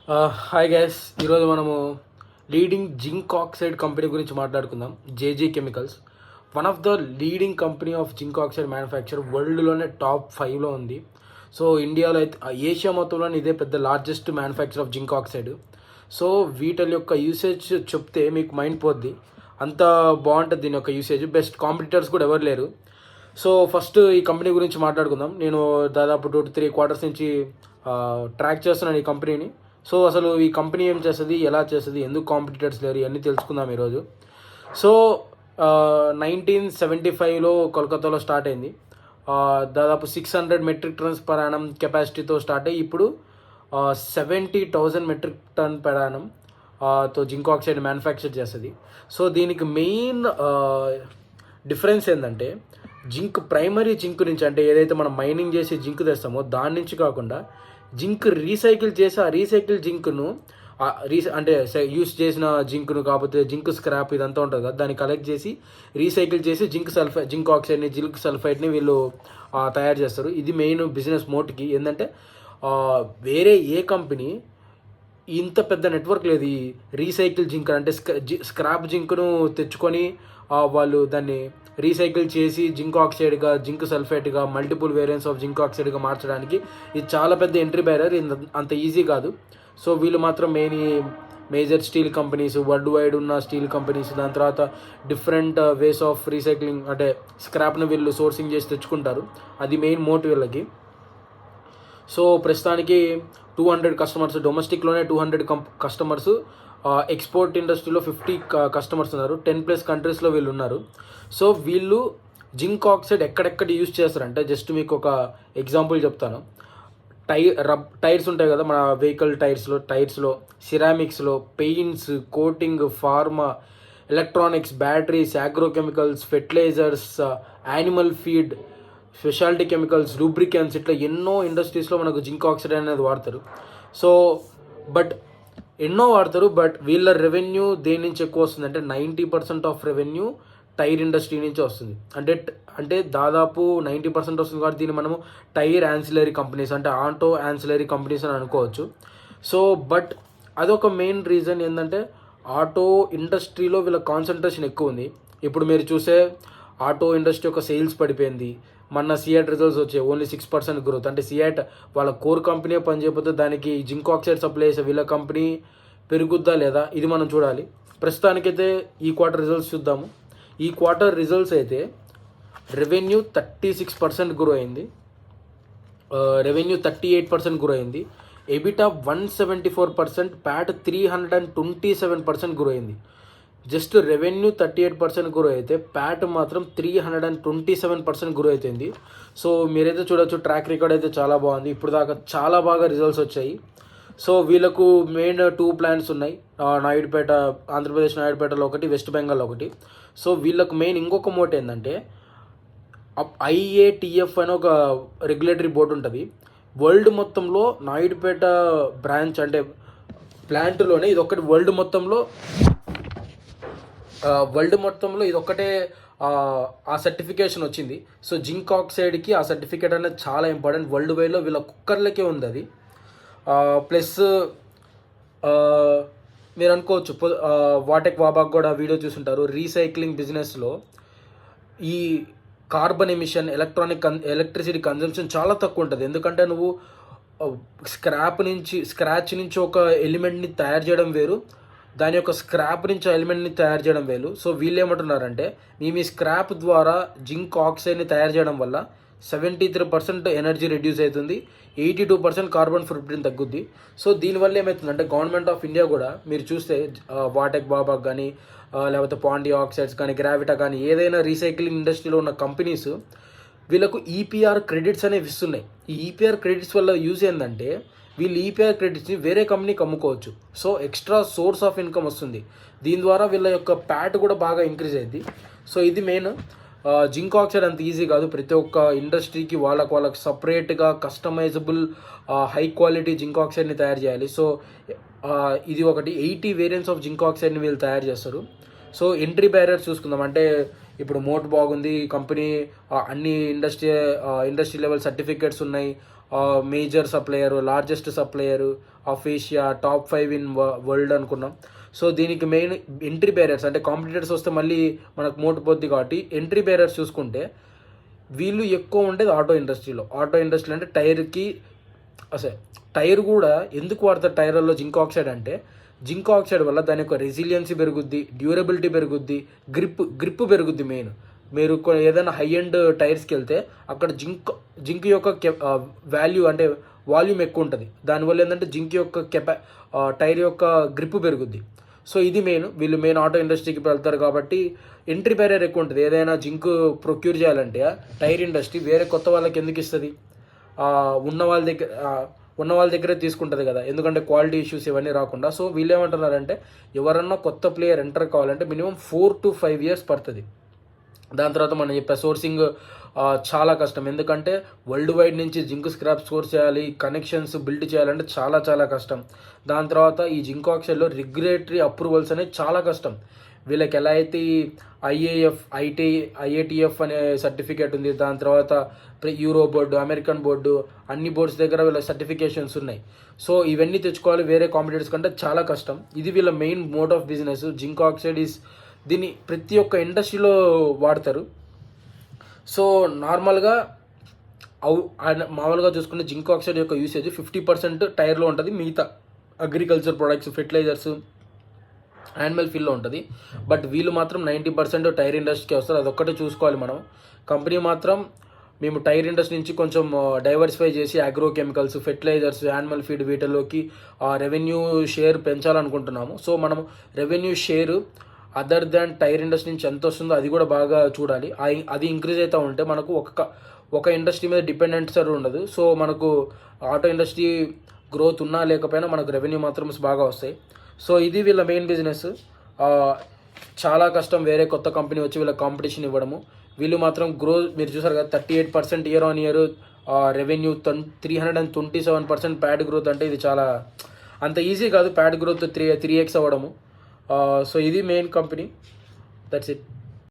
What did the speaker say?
Hi guys, ఈరోజు మనము leading zinc oxide company గురించి మాట్లాడుకుందాం. JG chemicals one of the leading company of zinc oxide manufacture, వరల్డ్లోనే top 5లో ఉంది. సో ఇండియాలో అయితే ఏషియా మొత్తంలోనే ఇదే పెద్ద largest manufacture of zinc oxide. So వీటి యొక్క యూసేజ్ చెప్తే మీకు మైండ్ పోద్ది, అంత బాగుంటుంది దీని యొక్క యూసేజ్. బెస్ట్ కాంపిటీటర్స్ కూడా ఎవరు లేరు. సో ఫస్ట్ ఈ కంపెనీ గురించి మాట్లాడుకుందాం. నేను దాదాపు 2 to 3 quarters నుంచి ట్రాక్ చేస్తున్నాను ఈ కంపెనీని. సో అసలు ఈ కంపెనీ ఏం చేస్తుంది, ఎలా చేస్తుంది, ఎందుకు కాంపిటీటర్స్ లేరు, ఇవన్నీ తెలుసుకుందాం ఈరోజు. సో 1975లో కోల్కతాలో స్టార్ట్ అయింది. దాదాపు 600 మెట్రిక్ టన్స్ పర్ యానం కెపాసిటీతో స్టార్ట్ అయ్యి ఇప్పుడు 70,000 మెట్రిక్ టన్ పర్ యానం తో జింక్ ఆక్సైడ్ మ్యానుఫ్యాక్చర్ చేస్తుంది. సో దీనికి మెయిన్ డిఫరెన్స్ ఏంటంటే, జింక్ ప్రైమరీ జింక్ నుంచి, అంటే ఏదైతే మనం మైనింగ్ చేసి జింక్ తెస్తామో దాని నుంచి కాకుండా జింక్ రీసైకిల్ చేసి ఆ రీసైకిల్ జింక్ను అంటే యూస్ చేసిన జింక్ను, కాకపోతే జింక్ స్క్రాప్ ఇదంతా ఉంటుంది కదా, దాన్ని కలెక్ట్ చేసి రీసైకిల్ చేసి జింక్ ఆక్సైడ్ని, జింక్ సల్ఫైడ్ని వీళ్ళు తయారు చేస్తారు. ఇది మెయిన్ బిజినెస్ మోటికి. ఏంటంటే వేరే ఏ కంపెనీ ఇంత పెద్ద నెట్వర్క్ లేదు ఈ రీసైకిల్ జింక్, అంటే స్క్రాప్ జింక్ను తెచ్చుకొని వాళ్ళు దాన్ని రీసైకిల్ చేసి జింక్ ఆక్సైడ్గా, జింక్ సల్ఫేట్గా, మల్టిపుల్ వేరియంట్స్ ఆఫ్ జింక్ ఆక్సైడ్గా మార్చడానికి ఇది చాలా పెద్ద ఎంట్రీ బ్యారియర్. అంత ఈజీ కాదు. సో వీళ్ళు మాత్రం major steel companies, world wide ఉన్న స్టీల్ కంపెనీస్, దాని తర్వాత డిఫరెంట్ వేస్ ఆఫ్ రీసైక్లింగ్, అంటే స్క్రాప్ను వీళ్ళు సోర్సింగ్ చేసి తెచ్చుకుంటారు. అది మెయిన్ మోటివ్ వీళ్ళకి. సో ప్రస్తుతానికి 200 కస్టమర్స్, డొమెస్టిక్లోనే 200 కస్టమర్స్, ఎక్స్పోర్ట్ ఇండస్ట్రీలో 50 కస్టమర్స్ ఉన్నారు. 10+ కంట్రీస్లో వీళ్ళు ఉన్నారు. సో వీళ్ళు జింక్ ఆక్సైడ్ ఎక్కడెక్కడ యూజ్ చేస్తారంటే, జస్ట్ మీకు ఒక ఎగ్జాంపుల్ చెప్తాను. టైర్స్ ఉంటాయి కదా మన వెహికల్ టైర్స్లో, సిరామిక్స్లో, paints, coating, pharma, electronics, batteries, agrochemicals, fertilizers, animal feed, speciality chemicals, lubricants, ఇట్లా ఎన్నో ఇండస్ట్రీస్లో మనకు జింక్ ఆక్సైడ్ అనేది వాడతారు. సో బట్ వీళ్ళ రెవెన్యూ దేని నుంచి ఎక్కువ వస్తుంది అంటే 90% ఆఫ్ రెవెన్యూ టైర్ ఇండస్ట్రీ నుంచి వస్తుంది. అంటే దాదాపు 90% వస్తుంది కాబట్టి దీన్ని మనము టైర్ యాన్సిలరీ కంపెనీస్, అంటే ఆటో యాన్సిలరీ కంపెనీస్ అని అనుకోవచ్చు. సో బట్ అదొక మెయిన్ రీజన్ ఏంటంటే, ఆటో ఇండస్ట్రీలో వీళ్ళ కాన్సన్ట్రేషన్ ఎక్కువ ఉంది. ఇప్పుడు మీరు చూసే ఆటో ఇండస్ట్రీ యొక్క సేల్స్ పడిపోయింది. మొన్న సియాట్ రిజల్ట్స్ వచ్చాయి, ఓన్లీ 6% గ్రోత్. అంటే సియాట్ వాళ్ళ కోర్ కంపెనీ పని చేయకపోతే దానికి జింక్ ఆక్సైడ్ సప్లై చేసే వీళ్ళ కంపెనీ పెరుగుద్దా లేదా, ఇది మనం చూడాలి. ప్రస్తుతానికైతే ఈ క్వార్టర్ రిజల్ట్స్ చూద్దాము. ఈ క్వార్టర్ రిజల్ట్స్ అయితే రెవెన్యూ 36% గ్రో అయింది, రెవెన్యూ 38% గ్రో అయింది, ఎబిటా 174%, ప్యాట్ 327% గ్రో అయింది. జస్ట్ రెవెన్యూ 38% గ్రో అయితే ప్యాట్ మాత్రం 327% గ్రో అవుతుంది. సో మీరైతే చూడొచ్చు, ట్రాక్ రికార్డ్ అయితే చాలా బాగుంది. ఇప్పుడు దాకా చాలా బాగా రిజల్ట్స్ వచ్చాయి. సో వీళ్ళకు మెయిన్ 2 ప్లాంట్స్ ఉన్నాయి, నాయుడుపేట, ఆంధ్రప్రదేశ్ నాయుడుపేటలో ఒకటి, వెస్ట్ బెంగాల్ ఒకటి. సో వీళ్ళకు మెయిన్ ఇంకొక మోట్ ఏంటంటే, IATF అని ఒక రెగ్యులేటరీ బోర్డు ఉంటుంది. వరల్డ్ మొత్తంలో నాయుడుపేట బ్రాంచ్, అంటే ప్లాంట్లోనే ఇది ఒకటి వరల్డ్ మొత్తంలో ఇది ఒక్కటే ఆ సర్టిఫికేషన్ వచ్చింది. సో జింక్ ఆక్సైడ్కి ఆ సర్టిఫికేట్ అనేది చాలా ఇంపార్టెంట్. వరల్డ్ వైడ్లో వీళ్ళ కుక్కర్లకే ఉంది అది. ప్లస్ మీరు అనుకోవచ్చు, వాటెక్ వాబాక్ కూడా వీడియో చూసుంటారు. రీసైక్లింగ్ బిజినెస్లో ఈ కార్బన్ ఎమిషన్, ఎలక్ట్రిసిటీ కన్జంప్షన్ చాలా తక్కువ ఉంటుంది. ఎందుకంటే నువ్వు స్క్రాచ్ నుంచి ఒక ఎలిమెంట్ని తయారు చేయడం వేరు, దాని యొక్క స్క్రాప్ నుంచి ఎలిమెంట్ని తయారు చేయడం వేలు. సో వీళ్ళు ఏమంటున్నారంటే, మీ స్క్రాప్ ద్వారా జింక్ ఆక్సైడ్ని తయారు చేయడం వల్ల 73% ఎనర్జీ రెడ్యూస్ అవుతుంది, 82% కార్బన్ ఫుట్ ప్రింట్ తగ్గుద్ది. సో దీనివల్ల ఏమవుతుందంటే, గవర్నమెంట్ ఆఫ్ ఇండియా కూడా మీరు చూస్తే వాటెక్ బాబాక్ కానీ, లేకపోతే పాండి ఆక్సైడ్స్ కానీ, గ్రావిటా కానీ, ఏదైనా రీసైక్లింగ్ ఇండస్ట్రీలో ఉన్న కంపెనీస్ వీళ్ళకు EPR క్రెడిట్స్ అనేవి ఇస్తున్నాయి. ఈ EPR క్రెడిట్స్ వల్ల యూజ్ ఏంటంటే, వీళ్ళు EPR క్రెడిట్స్ని వేరే కంపెనీకి అమ్ముకోవచ్చు. So extra source of income వస్తుంది. దీని ద్వారా వీళ్ళ యొక్క ప్యాట్ కూడా బాగా ఇంక్రీజ్ అయింది. సో ఇది మెయిన్. జింక్ ఆక్సైడ్ అంత ఈజీ కాదు. ప్రతి ఒక్క ఇండస్ట్రీకి వాళ్ళకి సపరేట్గా కస్టమైజబుల్ హై క్వాలిటీ జింక్ ఆక్సైడ్ని తయారు చేయాలి. సో ఇది ఒకటి 80 వేరియంట్స్ ఆఫ్ జింక్ ఆక్సైడ్ని వీళ్ళు తయారు చేస్తారు. సో ఎంట్రీ బ్యారియర్స్ చూసుకుందాం. అంటే ఇప్పుడు మోట్ బాగుంది, కంపెనీ అన్ని ఇండస్ట్రీ లెవెల్ సర్టిఫికేట్స్ ఉన్నాయి, major supplier, largest supplier of Asia, top 5 in world అనుకున్నాం. సో దీనికి మెయిన్ ఎంట్రీ బ్యారియర్స్, అంటే కాంపిటీటర్స్ వస్తే మళ్ళీ మనకు మోటు పోద్ది కాబట్టి ఎంట్రీ బ్యారియర్స్ చూసుకుంటే వీళ్ళు ఎక్కువ ఉండేది ఆటో ఇండస్ట్రీలో. ఆటో ఇండస్ట్రీ అంటే టైర్కి అసలు టైర్ కూడా ఎందుకు వాడతారు టైర్లలో జింక్ ఆక్సైడ్ అంటే, జింక్ ఆక్సైడ్ వల్ల దాని యొక్క రెసిలియన్సీ పెరుగుద్ది, డ్యూరబిలిటీ పెరుగుద్ది, గ్రిప్ పెరుగుద్ది. మెయిన్ మీరు ఏదైనా హై ఎండ్ టైర్స్కి వెళ్తే అక్కడ జింక్ యొక్క వాల్యూ అంటే వాల్యూమ్ ఎక్కువ ఉంటుంది. దానివల్ల ఏంటంటే జింక్ యొక్క టైర్ యొక్క గ్రిప్ పెరుగుద్ది. సో ఇది వీళ్ళు మెయిన్ ఆటో ఇండస్ట్రీకి వెళ్తారు కాబట్టి ఎంట్రీ బ్యారియర్ ఎక్కువ ఉంటుంది. ఏదైనా జింక్ ప్రొక్యూర్ చేయాలంటే టైర్ ఇండస్ట్రీ వేరే కొత్త వాళ్ళకి ఎందుకు ఇస్తుంది, ఉన్న వాళ్ళ దగ్గరే తీసుకుంటుంది కదా, ఎందుకంటే క్వాలిటీ ఇష్యూస్ ఇవన్నీ రాకుండా. సో వీళ్ళు ఏమంటున్నారంటే ఎవరన్నా కొత్త ప్లేయర్ ఎంటర్ కావాలంటే మినిమం 4 to 5 years పడుతుంది. దాని తర్వాత మనం చెప్పే సోర్సింగ్ చాలా కష్టం, ఎందుకంటే వరల్డ్ వైడ్ నుంచి జింక్ స్క్రాప్ స్టోర్ చేయాలి, కనెక్షన్స్ బిల్డ్ చేయాలంటే చాలా చాలా కష్టం. దాని తర్వాత ఈ జింక్ ఆక్సైడ్లో రెగ్యులేటరీ అప్రూవల్స్ అనేది చాలా కష్టం. వీళ్ళకి ఎలా అయితే ఐఏటిఎఫ్ అనే సర్టిఫికేట్ ఉంది, దాని తర్వాత యూరో బోర్డు, అమెరికన్ బోర్డు, అన్ని బోర్డ్స్ దగ్గర వీళ్ళ సర్టిఫికేషన్స్ ఉన్నాయి. సో ఇవన్నీ తెచ్చుకోవాలి వేరే కాంపిటేటర్స్ కంటే చాలా కష్టం. ఇది వీళ్ళ main mode of business. Zinc oxide దీన్ని ప్రతి ఒక్క ఇండస్ట్రీలో వాడతారు. సో మామూలుగా చూసుకుంటే జింక్ ఆక్సైడ్ యొక్క యూసేజ్ 50% టైర్లో ఉంటుంది, మిగతా అగ్రికల్చర్ ప్రొడక్ట్స్, ఫెర్టిలైజర్స్, యానిమల్ ఫీల్డ్లో ఉంటుంది. బట్ వీళ్ళు మాత్రం 90% టైర్ ఇండస్ట్రీకి వస్తారు. అదొక్కటే చూసుకోవాలి మనం. కంపెనీ మాత్రం మేము టైర్ ఇండస్ట్రీ నుంచి కొంచెం డైవర్సిఫై చేసి agro chemicals, fertilizers, animal feed వీటిలోకి రెవెన్యూ షేర్ పెంచాలనుకుంటున్నాము. సో మనం revenue share other than tyre industry నుంచి ఎంత వస్తుందో అది కూడా బాగా చూడాలి. అది ఇంక్రీజ్ అవుతూ ఉంటే మనకు ఒక ఇండస్ట్రీ మీద డిపెండెన్స్ ఉండదు. సో మనకు ఆటో ఇండస్ట్రీ గ్రోత్ ఉన్నా లేకపోయినా మనకు రెవెన్యూ మాత్రం బాగా వస్తాయి. సో ఇది వీళ్ళ మెయిన్ బిజినెస్. చాలా కష్టం వేరే కొత్త కంపెనీ వచ్చి వీళ్ళ కాంపిటీషన్ ఇవ్వడము. వీళ్ళు మాత్రం మీరు చూసారు కదా 38% year on year revenue, 327% pad growth. అంటే ఇది చాలా అంత ఈజీ కాదు ప్యాడ్ గ్రోత్ 3x అవ్వడము. సో ఇది మెయిన్ కంపెనీ. That's it.